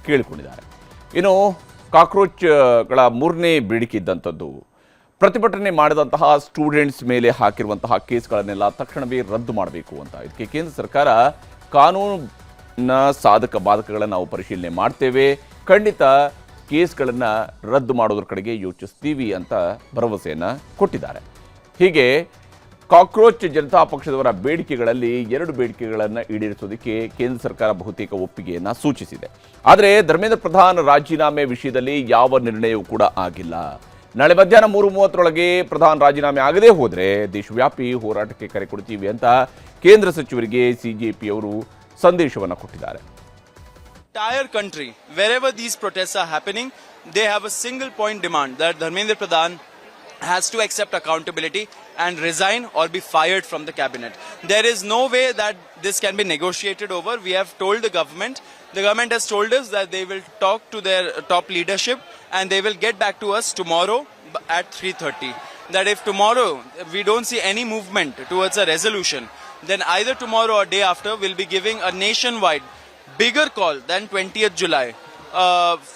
ಕೇಳಿಕೊಂಡಿದ್ದಾರೆ. ಇನ್ನು ಕಾಕ್ರೋಚ್ಗಳ 3ನೇ ಬೇಡಿಕೆ ಇದ್ದಂಥದ್ದು ಪ್ರತಿಭಟನೆ ಮಾಡಿದಂತಹ ಸ್ಟೂಡೆಂಟ್ಸ್ ಮೇಲೆ ಹಾಕಿರುವಂತಹ ಕೇಸ್ಗಳನ್ನೆಲ್ಲ ತಕ್ಷಣವೇ ರದ್ದು ಮಾಡಬೇಕು ಅಂತ. ಇದಕ್ಕೆ ಕೇಂದ್ರ ಸರ್ಕಾರ ಕಾನೂನಿನ ಸಾಧಕ ಬಾಧಕಗಳನ್ನು ನಾವು ಪರಿಶೀಲನೆ ಮಾಡ್ತೇವೆ, ಖಂಡಿತ ಕೇಸ್ಗಳನ್ನು ರದ್ದು ಮಾಡೋದ್ರ ಕಡೆಗೆ ಯೋಚಿಸ್ತೀವಿ ಅಂತ ಭರವಸೆಯನ್ನು ಕೊಟ್ಟಿದ್ದಾರೆ. ಹೀಗೆ ಕಾಕ್ರೋಚ್ ಜನತಾ ಪಕ್ಷದವರ ಬೇಡಿಕೆಗಳಲ್ಲಿ 2 ಬೇಡಿಕೆಗಳನ್ನು ಈಡೇರಿಸೋದಕ್ಕೆ ಕೇಂದ್ರ ಸರ್ಕಾರ ಬಹುತೇಕ ಒಪ್ಪಿಗೆಯನ್ನು ಸೂಚಿಸಿದೆ. ಆದರೆ ಧರ್ಮೇಂದ್ರ ಪ್ರಧಾನ್ ರಾಜೀನಾಮೆ ವಿಷಯದಲ್ಲಿ ಯಾವ ನಿರ್ಣಯವೂ ಕೂಡ ಆಗಿಲ್ಲ. ನಾಳೆ ಮಧ್ಯಾಹ್ನ 3:30 ಪ್ರಧಾನ್ ರಾಜೀನಾಮೆ ಆಗದೇ ಹೋದರೆ ದೇಶವ್ಯಾಪಿ ಹೋರಾಟಕ್ಕೆ ಕರೆ ಕೊಡ್ತೀವಿ ಅಂತ ಕೇಂದ್ರ ಸಚಿವರಿಗೆ ಸಿಜೆಪಿಯವರು ಸಂದೇಶವನ್ನು ಕೊಟ್ಟಿದ್ದಾರೆ. Entire country, wherever these protests are happening, they have a single point demand that Dharmendra Pradhan has to accept accountability and resign or be fired from the cabinet. There is no way that this can be negotiated over. We have told the government has told us that they will talk to their top leadership and they will get back to us tomorrow at 3:30. That if tomorrow we don't see any movement towards a resolution, then either tomorrow or day after we'll be giving a nationwide bigger call than 20th July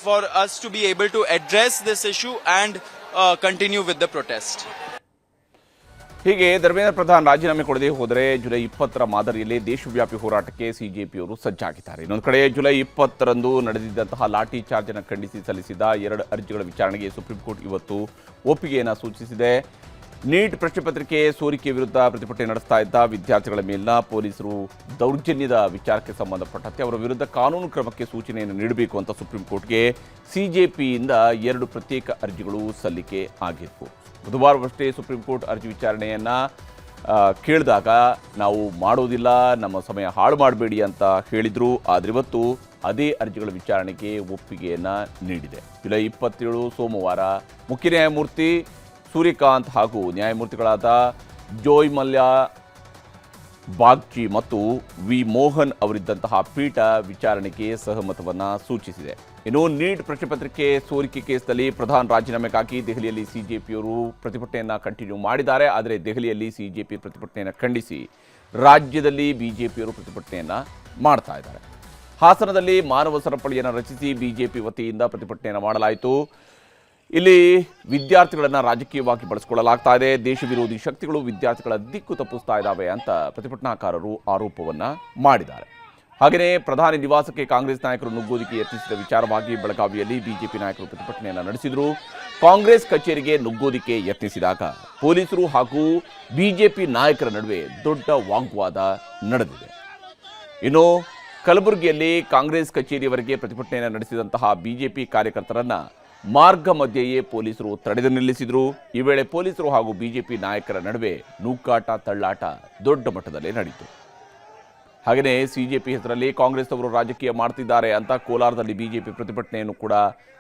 for us to be able to address this issue and continue with the protest. ಹೀಗೆ ಧರ್ಮೇಂದ್ರ ಪ್ರಧಾನ್ ರಾಜೀನಾಮೆ ಕೊಡದೇ ಹೋದರೆ ಜುಲೈ 20 ಮಾದರಿಯಲ್ಲಿ ದೇಶವ್ಯಾಪಿ ಹೋರಾಟಕ್ಕೆ ಸಿಜೆಪಿಯವರು ಸಜ್ಜಾಗಿದ್ದಾರೆ. ಇನ್ನೊಂದು ಕಡೆ ಜುಲೈ 20 ನಡೆದಿದ್ದಂತಹ ಲಾಠಿ ಚಾರ್ಜ್ ಅನ್ನು ಖಂಡಿಸಿ ಸಲ್ಲಿಸಿದ 2 ಅರ್ಜಿಗಳ ವಿಚಾರಣೆಗೆ ಸುಪ್ರೀಂ ಕೋರ್ಟ್ ಇವತ್ತು ಒಪ್ಪಿಗೆಯನ್ನು ಸೂಚಿಸಿದೆ. ನೀಟ್ ಪ್ರಶ್ನೆ ಪತ್ರಿಕೆ ಸೋರಿಕೆ ವಿರುದ್ಧ ಪ್ರತಿಭಟನೆ ನಡೆಸ್ತಾ ಇದ್ದ ವಿದ್ಯಾರ್ಥಿಗಳ ಮೇಲಿನ ಪೊಲೀಸರು ದೌರ್ಜನ್ಯದ ವಿಚಾರಕ್ಕೆ ಸಂಬಂಧಪಟ್ಟಂತೆ ಅವರ ವಿರುದ್ಧ ಕಾನೂನು ಕ್ರಮಕ್ಕೆ ಸೂಚನೆಯನ್ನು ನೀಡಬೇಕು ಅಂತ ಸುಪ್ರೀಂ ಕೋರ್ಟ್ಗೆ ಸಿಜೆಪಿಯಿಂದ 2 ಪ್ರತ್ಯೇಕ ಅರ್ಜಿಗಳು ಸಲ್ಲಿಕೆ ಆಗಿತ್ತು. ಬುಧವಾರವಷ್ಟೇ ಸುಪ್ರೀಂ ಕೋರ್ಟ್ ಅರ್ಜಿ ವಿಚಾರಣೆಯನ್ನು ಕೇಳಿದಾಗ ನಾವು ಮಾಡೋದಿಲ್ಲ, ನಮ್ಮ ಸಮಯ ಹಾಳು ಮಾಡಬೇಡಿ ಅಂತ ಹೇಳಿದರು. ಆದರೆ ಇವತ್ತು ಅದೇ ಅರ್ಜಿಗಳ ವಿಚಾರಣೆಗೆ ಒಪ್ಪಿಗೆಯನ್ನು ನೀಡಿದೆ. ಜುಲೈ 27 ಸೋಮವಾರ ಮುಖ್ಯ ನ್ಯಾಯಮೂರ್ತಿ ಸೂರ್ಯಕಾಂತ್ ಹಾಗೂ ನ್ಯಾಯಮೂರ್ತಿಗಳಾದ ಜೋಯ್ ಮಲ್ಯ ಬಾಗ್ಚಿ ಮತ್ತು ವಿ ಮೋಹನ್ ಅವರಿದ್ದಂತಹ ಪೀಠ ವಿಚಾರಣೆಗೆ ಸಹಮತವನ್ನು ಸೂಚಿಸಿದೆ. ಇನ್ನು ನೀಟ್ ಪ್ರಶ್ನೆ ಪತ್ರಿಕೆ ಸೋರಿಕೆ ಕೇಸ್ನಲ್ಲಿ ಪ್ರಧಾನ್ ರಾಜೀನಾಮೆಗಾಗಿ ದೆಹಲಿಯಲ್ಲಿ ಸಿಜೆಪಿಯವರು ಪ್ರತಿಭಟನೆಯನ್ನು ಕಂಟಿನ್ಯೂ ಮಾಡಿದ್ದಾರೆ. ಆದರೆ ದೆಹಲಿಯಲ್ಲಿ ಸಿಜೆಪಿ ಪ್ರತಿಭಟನೆಯನ್ನು ಖಂಡಿಸಿ ರಾಜ್ಯದಲ್ಲಿ ಬಿಜೆಪಿಯವರು ಪ್ರತಿಭಟನೆಯನ್ನು ಮಾಡ್ತಾ ಇದ್ದಾರೆ. ಹಾಸನದಲ್ಲಿ ಮಾನವ ಸರಪಳಿಯನ್ನು ರಚಿಸಿ ಬಿಜೆಪಿ ವತಿಯಿಂದ ಪ್ರತಿಭಟನೆಯನ್ನು ಮಾಡಲಾಯಿತು. ಇಲ್ಲಿ ವಿದ್ಯಾರ್ಥಿಗಳನ್ನು ರಾಜಕೀಯವಾಗಿ ಬಳಸಿಕೊಳ್ಳಲಾಗ್ತಾ ಇದೆ, ದೇಶ ವಿರೋಧಿ ಶಕ್ತಿಗಳು ವಿದ್ಯಾರ್ಥಿಗಳ ದಿಕ್ಕು ತಪ್ಪಿಸ್ತಾ ಇದ್ದಾವೆ ಅಂತ ಪ್ರತಿಭಟನಾಕಾರರು ಆರೋಪವನ್ನು ಮಾಡಿದ್ದಾರೆ. ಹಾಗೆಯೇ ಪ್ರಧಾನಿ ನಿವಾಸಕ್ಕೆ ಕಾಂಗ್ರೆಸ್ ನಾಯಕರು ನುಗ್ಗೋದಕ್ಕೆ ಯತ್ನಿಸಿದ ವಿಚಾರವಾಗಿ ಬೆಳಗಾವಿಯಲ್ಲಿ ಬಿಜೆಪಿ ನಾಯಕರು ಪ್ರತಿಭಟನೆಯನ್ನು ನಡೆಸಿದರು. ಕಾಂಗ್ರೆಸ್ ಕಚೇರಿಗೆ ನುಗ್ಗೋದಕ್ಕೆ ಯತ್ನಿಸಿದಾಗ ಪೊಲೀಸರು ಹಾಗೂ ಬಿಜೆಪಿ ನಾಯಕರ ನಡುವೆ ದೊಡ್ಡ ವಾಗ್ವಾದ ನಡೆದಿದೆ. ಇನ್ನು ಕಲಬುರಗಿಯಲ್ಲಿ ಕಾಂಗ್ರೆಸ್ ಕಚೇರಿಯವರೆಗೆ ಪ್ರತಿಭಟನೆಯನ್ನು ನಡೆಸಿದಂತಹ ಬಿಜೆಪಿ ಕಾರ್ಯಕರ್ತರನ್ನ ಮಾರ್ಗ ಮಧ್ಯೆಯೇ ಪೊಲೀಸರು ತಡೆದು ನಿಲ್ಲಿಸಿದರು. ಈ ವೇಳೆ ಪೊಲೀಸರು ಹಾಗೂ ಬಿಜೆಪಿ ನಾಯಕರ ನಡುವೆ ನೂಕಾಟ ತಳ್ಳಾಟ ದೊಡ್ಡ ಮಟ್ಟದಲ್ಲಿ ನಡೆಯಿತು. ಹಾಗೆಯೇ ಸಿಜೆಪಿ ಹೆಸರಲ್ಲಿ ಕಾಂಗ್ರೆಸ್ ಅವರು ರಾಜಕೀಯ ಮಾಡ್ತಿದ್ದಾರೆ ಅಂತ ಕೋಲಾರದಲ್ಲಿ ಬಿಜೆಪಿ ಪ್ರತಿಭಟನೆಯನ್ನು ಕೂಡ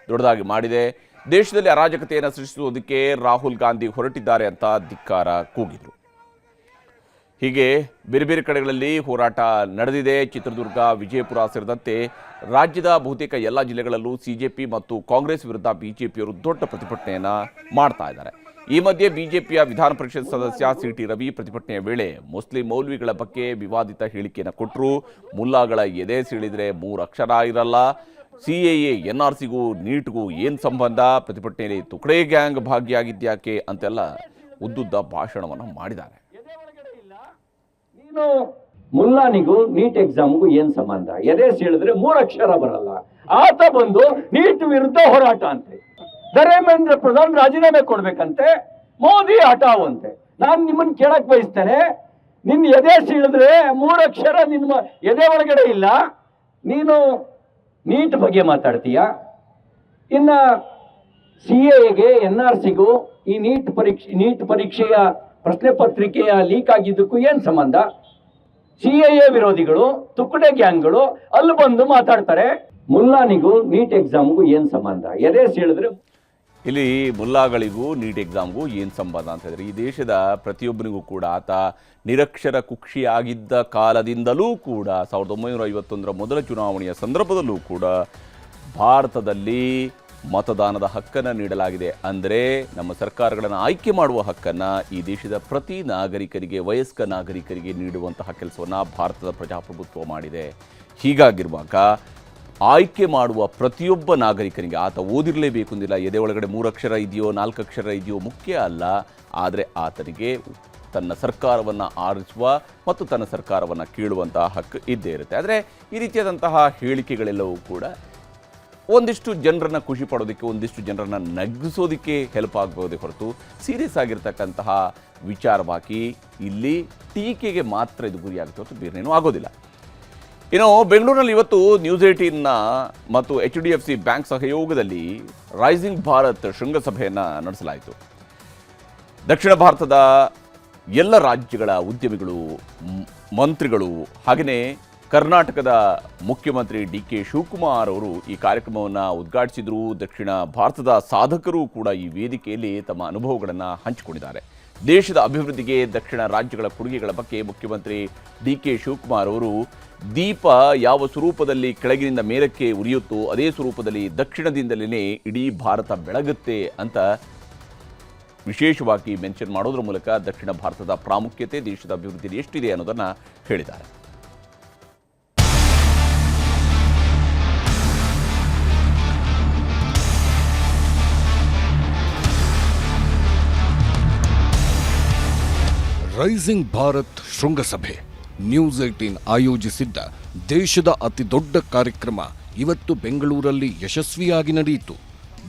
ದೊಡ್ಡದಾಗಿ ಮಾಡಿದೆ. ದೇಶದಲ್ಲಿ ಅರಾಜಕತೆಯನ್ನು ಸೃಷ್ಟಿಸುವುದಕ್ಕೆ ರಾಹುಲ್ ಗಾಂಧಿ ಹೊರಟಿದ್ದಾರೆ ಅಂತ ಧಿಕ್ಕಾರ ಕೂಗಿದರು. ಹೀಗೆ ಬೇರೆ ಬೇರೆ ಕಡೆಗಳಲ್ಲಿ ಹೋರಾಟ ನಡೆದಿದೆ. ಚಿತ್ರದುರ್ಗ, ವಿಜಯಪುರ ಸೇರಿದಂತೆ ರಾಜ್ಯದ ಬಹುತೇಕ ಎಲ್ಲ ಜಿಲ್ಲೆಗಳಲ್ಲೂ ಸಿಜೆಪಿ ಮತ್ತು ಕಾಂಗ್ರೆಸ್ ವಿರುದ್ಧ ಬಿಜೆಪಿಯವರು ದೊಡ್ಡ ಪ್ರತಿಭಟನೆಯನ್ನು ಮಾಡ್ತಾ ಇದ್ದಾರೆ. ಈ ಮಧ್ಯೆ ಬಿಜೆಪಿಯ ವಿಧಾನ ಪರಿಷತ್ ಸದಸ್ಯ ಸಿಟಿ ರವಿ ಪ್ರತಿಭಟನೆಯ ವೇಳೆ ಮುಸ್ಲಿಂ ಮೌಲ್ವಿಗಳ ಬಗ್ಗೆ ವಿವಾದಿತ ಹೇಳಿಕೆಯನ್ನು ಕೊಟ್ಟರು. ಮುಲ್ಲಾಗಳ ಎದೆ ಸೀಳಿದ್ರೆ 3 ಅಕ್ಷರ ಇರಲ್ಲ, ಸಿಎಎ ಎನ್ಆರ್ಸಿಗೂ ನೀಟ್ಗೂ ಏನು ಸಂಬಂಧ, ಪ್ರತಿಭಟನೆಯಲ್ಲಿ ತುಕಡೆ ಗ್ಯಾಂಗ್ ಭಾಗಿಯಾಗಿದ್ಯಾಕೆ ಅಂತೆಲ್ಲ ಉದ್ದುದ್ದ ಭಾಷಣವನ್ನು ಮಾಡಿದ್ದಾರೆ. ಮುಲ್ಲಾನಿಗೂ ನೀಟ್ ಎಕ್ಸಾಮ್ಗೂ ಏನ್ ಸಂಬಂಧ? ಎದೆ ಸೀಳಿದ್ರೆ 3 ಅಕ್ಷರ ಬರಲ್ಲ. ಆತ ಬಂದು ನೀಟ್ ವಿರುದ್ಧ ಹೋರಾಟ ಅಂತೆ, ಧರ್ಮೇಂದ್ರ ಪ್ರಧಾನ್ ರಾಜೀನಾಮೆ ಕೊಡ್ಬೇಕಂತೆ, ಮೋದಿ ಹಠಾವಂತೆ. ನಾನು ನಿಮ್ಮನ್ನ ಕೇಳಕ್ ಬಯಸ್ತೇನೆ, ನಿನ್ನ ಎದೆ ಸೀಳಿದ್ರೆ 3 ಅಕ್ಷರ ನಿಮ್ಮ ಎದೆ ಒಳಗಡೆ ಇಲ್ಲ, ನೀನು ನೀಟ್ ಬಗ್ಗೆ ಮಾತಾಡ್ತೀಯ? ಇನ್ನ ಸಿಎಗೆ ಎನ್ಆರ್ಸಿಗೂ ಈ ನೀಟ್ ಪರೀಕ್ಷೆಯ ಪ್ರಶ್ನೆ ಪತ್ರಿಕೆಯ ಲೀಕ್ ಆಗಿದ್ದಕ್ಕೂ ಏನ್ ಸಂಬಂಧ? ಸಿಎಎ ವಿರೋಧಿಗಳು, ತುಕಡೆ ಗ್ಯಾಂಗ್ಗಳು ಅಲ್ಲಿ ಬಂದು ಮಾತಾಡ್ತಾರೆ. ಮುಲ್ಲಾನಿಗೂ ನೀಟ್ ಎಕ್ಸಾಮ್ಗೂ ಏನ್ ಸಂಬಂಧ? ಎದೆ ಸೀಳಿದ್ರೆ ಇಲ್ಲಿ ಮುಲ್ಲಾಗಳಿಗೂ ನೀಟ್ ಎಕ್ಸಾಮ್ಗೂ ಏನು ಸಂಬಂಧ ಅಂತ ಹೇಳಿದ್ರೆ, ಈ ದೇಶದ ಪ್ರತಿಯೊಬ್ಬರಿಗೂ ಕೂಡ ಆತ ನಿರಕ್ಷರ ಕುಕ್ಷಿಯಾಗಿದ್ದ ಕಾಲದಿಂದಲೂ ಕೂಡ 1951ರ ಮೊದಲ ಚುನಾವಣೆಯ ಸಂದರ್ಭದಲ್ಲೂ ಕೂಡ ಭಾರತದಲ್ಲಿ ಮತದಾನದ ಹಕ್ಕನ್ನು ನೀಡಲಾಗಿದೆ. ಅಂದರೆ ನಮ್ಮ ಸರ್ಕಾರಗಳನ್ನು ಆಯ್ಕೆ ಮಾಡುವ ಹಕ್ಕನ್ನು ಈ ದೇಶದ ಪ್ರತಿ ನಾಗರಿಕರಿಗೆ, ವಯಸ್ಕ ನಾಗರಿಕರಿಗೆ ನೀಡುವಂತಹ ಕೆಲಸವನ್ನು ಭಾರತದ ಪ್ರಜಾಪ್ರಭುತ್ವ ಮಾಡಿದೆ. ಹೀಗಾಗಿರುವಾಗ ಆಯ್ಕೆ ಮಾಡುವ ಪ್ರತಿಯೊಬ್ಬ ನಾಗರಿಕನಿಗೆ, ಆತ ಓದಿರಲೇಬೇಕು ಅಂದಿಲ್ಲ, ಎದೆ ಒಳಗಡೆ 3 ಅಕ್ಷರ ಇದೆಯೋ 4 ಅಕ್ಷರ ಇದೆಯೋ ಮುಖ್ಯ ಅಲ್ಲ, ಆದರೆ ಆತನಿಗೆ ತನ್ನ ಸರ್ಕಾರವನ್ನು ಆರಿಸುವ ಮತ್ತು ತನ್ನ ಸರ್ಕಾರವನ್ನು ಕೀಳುವಂತಹ ಹಕ್ಕು ಇದ್ದೇ ಇರುತ್ತೆ. ಆದರೆ ಈ ರೀತಿಯಾದಂತಹ ಹೇಳಿಕೆಗಳೆಲ್ಲವೂ ಕೂಡ ಒಂದಿಷ್ಟು ಜನರನ್ನು ಖುಷಿ ಪಡೋದಕ್ಕೆ, ಒಂದಿಷ್ಟು ಜನರನ್ನು ನಗಿಸೋದಕ್ಕೆ ಹೆಲ್ಪ್ ಆಗಬಹುದೇ ಹೊರತು ಸೀರಿಯಸ್ ಆಗಿರ್ತಕ್ಕಂತಹ ವಿಚಾರವಾಗಿ ಇಲ್ಲಿ ಟೀಕೆಗೆ ಮಾತ್ರ ಇದು ಗುರಿಯಾಗುತ್ತೆ ಹೊರತು ಬೇರೇನೂ ಆಗೋದಿಲ್ಲ. ಇನ್ನು ಬೆಂಗಳೂರಿನಲ್ಲಿ ಇವತ್ತು ನ್ಯೂಸ್ 18 ಮತ್ತು HDFC ಬ್ಯಾಂಕ್ ಸಹಯೋಗದಲ್ಲಿ ರೈಸಿಂಗ್ ಭಾರತ್ ಶೃಂಗಸಭೆಯನ್ನು ನಡೆಸಲಾಯಿತು. ದಕ್ಷಿಣ ಭಾರತದ ಎಲ್ಲ ರಾಜ್ಯಗಳ ಉದ್ಯಮಿಗಳು, ಮಂತ್ರಿಗಳು, ಹಾಗೆಯೇ ಕರ್ನಾಟಕದ ಮುಖ್ಯಮಂತ್ರಿ DK ಶಿವಕುಮಾರ್ ಅವರು ಈ ಕಾರ್ಯಕ್ರಮವನ್ನು ಉದ್ಘಾಟಿಸಿದರು. ದಕ್ಷಿಣ ಭಾರತದ ಸಾಧಕರು ಕೂಡ ಈ ವೇದಿಕೆಯಲ್ಲಿ ತಮ್ಮ ಅನುಭವಗಳನ್ನು ಹಂಚಿಕೊಂಡಿದ್ದಾರೆ. ದೇಶದ ಅಭಿವೃದ್ಧಿಗೆ ದಕ್ಷಿಣ ರಾಜ್ಯಗಳ ಕೊಡುಗೆಗಳ ಬಗ್ಗೆ ಮುಖ್ಯಮಂತ್ರಿ DK ಶಿವಕುಮಾರ್ ಅವರು, ದೀಪ ಯಾವ ಸ್ವರೂಪದಲ್ಲಿ ಕೆಳಗಿನಿಂದ ಮೇಲಕ್ಕೆ ಉರಿಯುತ್ತೋ ಅದೇ ಸ್ವರೂಪದಲ್ಲಿ ದಕ್ಷಿಣದಿಂದಲೇ ಇಡೀ ಭಾರತ ಬೆಳಗುತ್ತೆ ಅಂತ ವಿಶೇಷವಾಗಿ ಮೆನ್ಷನ್ ಮಾಡೋದ್ರ ಮೂಲಕ ದಕ್ಷಿಣ ಭಾರತದ ಪ್ರಾಮುಖ್ಯತೆ, ದೇಶದ ಅಭಿವೃದ್ಧಿಯಲ್ಲಿ ಎಷ್ಟಿದೆ ಅನ್ನೋದನ್ನು ಹೇಳಿದ್ದಾರೆ. ರೈಸಿಂಗ್ ಭಾರತ್ ಶೃಂಗಸಭೆ ನ್ಯೂಸ್ 18 ಆಯೋಜಿಸಿದ್ದ ದೇಶದ ಅತಿ ದೊಡ್ಡ ಕಾರ್ಯಕ್ರಮ ಇವತ್ತು ಬೆಂಗಳೂರಲ್ಲಿ ಯಶಸ್ವಿಯಾಗಿ ನಡೆಯಿತು.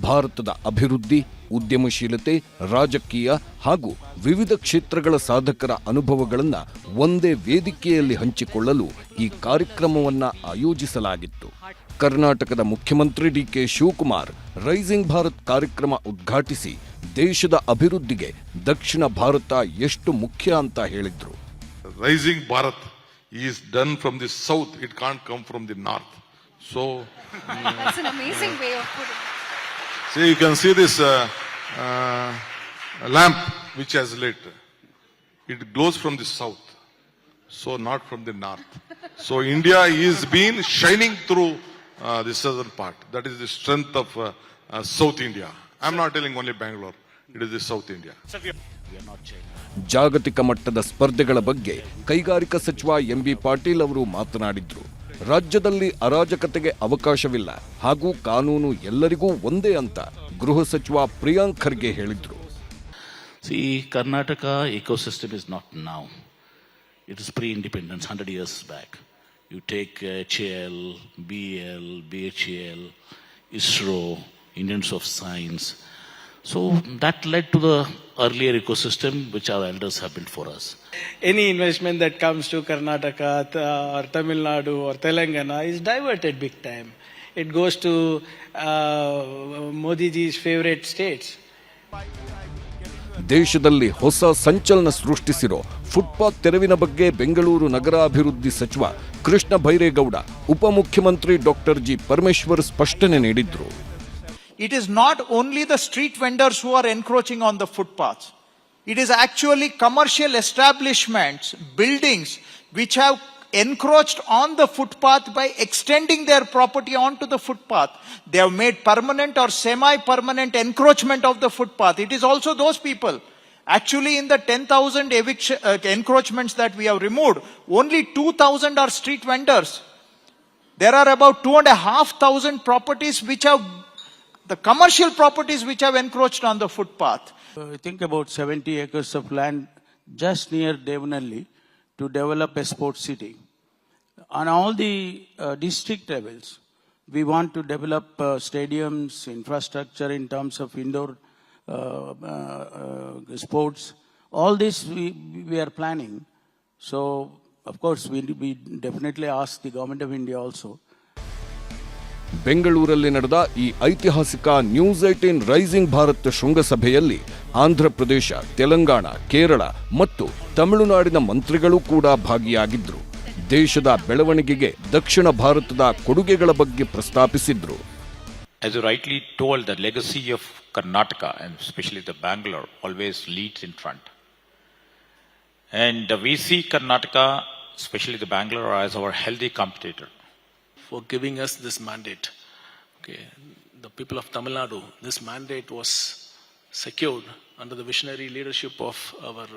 ಭಾರತದ ಅಭಿವೃದ್ಧಿ, ಉದ್ಯಮಶೀಲತೆ, ರಾಜಕೀಯ ಹಾಗೂ ವಿವಿಧ ಕ್ಷೇತ್ರಗಳ ಸಾಧಕರ ಅನುಭವಗಳನ್ನು ಒಂದೇ ವೇದಿಕೆಯಲ್ಲಿ ಹಂಚಿಕೊಳ್ಳಲು ಈ ಕಾರ್ಯಕ್ರಮವನ್ನು ಆಯೋಜಿಸಲಾಗಿತ್ತು. ಕರ್ನಾಟಕದ ಮುಖ್ಯಮಂತ್ರಿ ಡಿಕೆ ಶಿವಕುಮಾರ್ ರೈಸಿಂಗ್ ಭಾರತ್ ಕಾರ್ಯಕ್ರಮ ಉದ್ಘಾಟಿಸಿ ದೇಶದ ಅಭಿವೃದ್ಧಿಗೆ ದಕ್ಷಿಣ ಭಾರತ ಎಷ್ಟು ಮುಖ್ಯ ಅಂತ ಹೇಳಿದ್ರು. Rising Bharat is done from the south, it can't come from the north. So That's an amazing way of putting it. see, you can see this lamp which has lit. It glows from the south, so not from the north. So India is being shining through the southern part. That is the strength of South India. I'm not telling only Bangalore. It is the South India. ಜಾಗತಿಕ ಮಟ್ಟದ ಸ್ಪರ್ಧೆಗಳ ಬಗ್ಗೆ ಕೈಗಾರಿಕಾ ಸಚಿವ ಎಂಬಿ ಪಾಟೀಲ್ ಅವರು ಮಾತನಾಡಿದ್ರು. ರಾಜ್ಯದಲ್ಲಿ ಅರಾಜಕತೆಗೆ ಅವಕಾಶವಿಲ್ಲ ಹಾಗೂ ಕಾನೂನು ಎಲ್ಲರಿಗೂ ಒಂದೇ ಅಂತ ಗೃಹ ಸಚಿವ ಪ್ರಿಯಾಂಕ್ ಖರ್ಗೆ ಹೇಳಿದ್ರು. See, Karnataka ecosystem is not now. It is pre-independence, 100 years back. You take HAL, BL, BHAL, ISRO, Indians of Science. So that led to the earlier ecosystem which our elders have built for us. Any investment that comes to Karnataka or Tamil Nadu or Telangana is diverted big time. It goes to Modi ji's favorite states. ದೇಶದಲ್ಲಿ ಹೊಸ ಸಂಚಲನ ಸೃಷ್ಟಿಸಿರೋ ಫುಟ್ಪಾತ್ ತೆರವಿನ ಬಗ್ಗೆ ಬೆಂಗಳೂರು ನಗರಾಭಿವೃದ್ಧಿ ಸಚಿವ ಕೃಷ್ಣ ಬೈರೇಗೌಡ ಉಪಮುಖ್ಯಮಂತ್ರಿ ಡಾಕ್ಟರ್ ಜಿ ಪರಮೇಶ್ವರ್ ಸ್ಪಷ್ಟನೆ ನೀಡಿದ್ರು. It is not only the street vendors who are encroaching on the footpaths. It is actually commercial establishments, buildings which have encroached on the footpath by extending their property onto the footpath. They have made permanent or semi-permanent encroachment of the footpath. It is also those people. Actually, in the 10,000 encroachments that we have removed, only 2,000 are street vendors. There are about 2,500 properties which have the commercial properties which have encroached on the footpath. Think about 70 acres of land just near Devnalli to develop a sports city. On all the district levels, we want to develop stadiums, infrastructure in terms of indoor sports. All this we are planning. So, of course, we definitely ask the government of India also. ಬೆಂಗಳೂರಲ್ಲಿ ನಡೆದ ಈ ಐತಿಹಾಸಿಕ ನ್ಯೂಸ್ 18 ರೈಸಿಂಗ್ ಭಾರತ್ ಶೃಂಗಸಭೆಯಲ್ಲಿ ಆಂಧ್ರಪ್ರದೇಶ, ತೆಲಂಗಾಣ, ಕೇರಳ ಮತ್ತು ತಮಿಳುನಾಡಿನ ಮಂತ್ರಿಗಳು ಕೂಡ ಭಾಗಿಯಾಗಿದ್ರು. ದೇಶದ ಬೆಳವಣಿಗೆಗೆ ದಕ್ಷಿಣ ಭಾರತದ ಕೊಡುಗೆಗಳ ಬಗ್ಗೆ ಪ್ರಸ್ತಾಪಿಸಿದ್ರು. As you rightly told, the legacy of Karnataka and especially the Bangalore always leads in front. And we see Karnataka, especially the Bangalore, as our healthy competitor. For giving us this mandate. Okay, the people of Tamil Nadu, this mandate was secured under the visionary leadership of our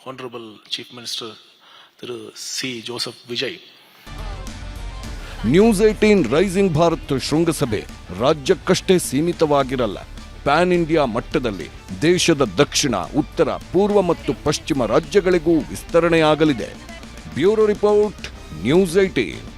Honorable Chief Minister Thiru C. Joseph Vijay. News 18 Rising Bharat ಶೃಂಗಸಭೆ ರಾಜ್ಯಕ್ಕಷ್ಟೇ ಸೀಮಿತವಾಗಿರಲ್ಲ. ಪ್ಯಾನ್ ಇಂಡಿಯಾ ಮಟ್ಟದಲ್ಲಿ ದೇಶದ ದಕ್ಷಿಣ, ಉತ್ತರ, ಪೂರ್ವ ಮತ್ತು ಪಶ್ಚಿಮ ರಾಜ್ಯಗಳಿಗೂ ವಿಸ್ತರಣೆಯಾಗಲಿದೆ. Bureau report, news 18.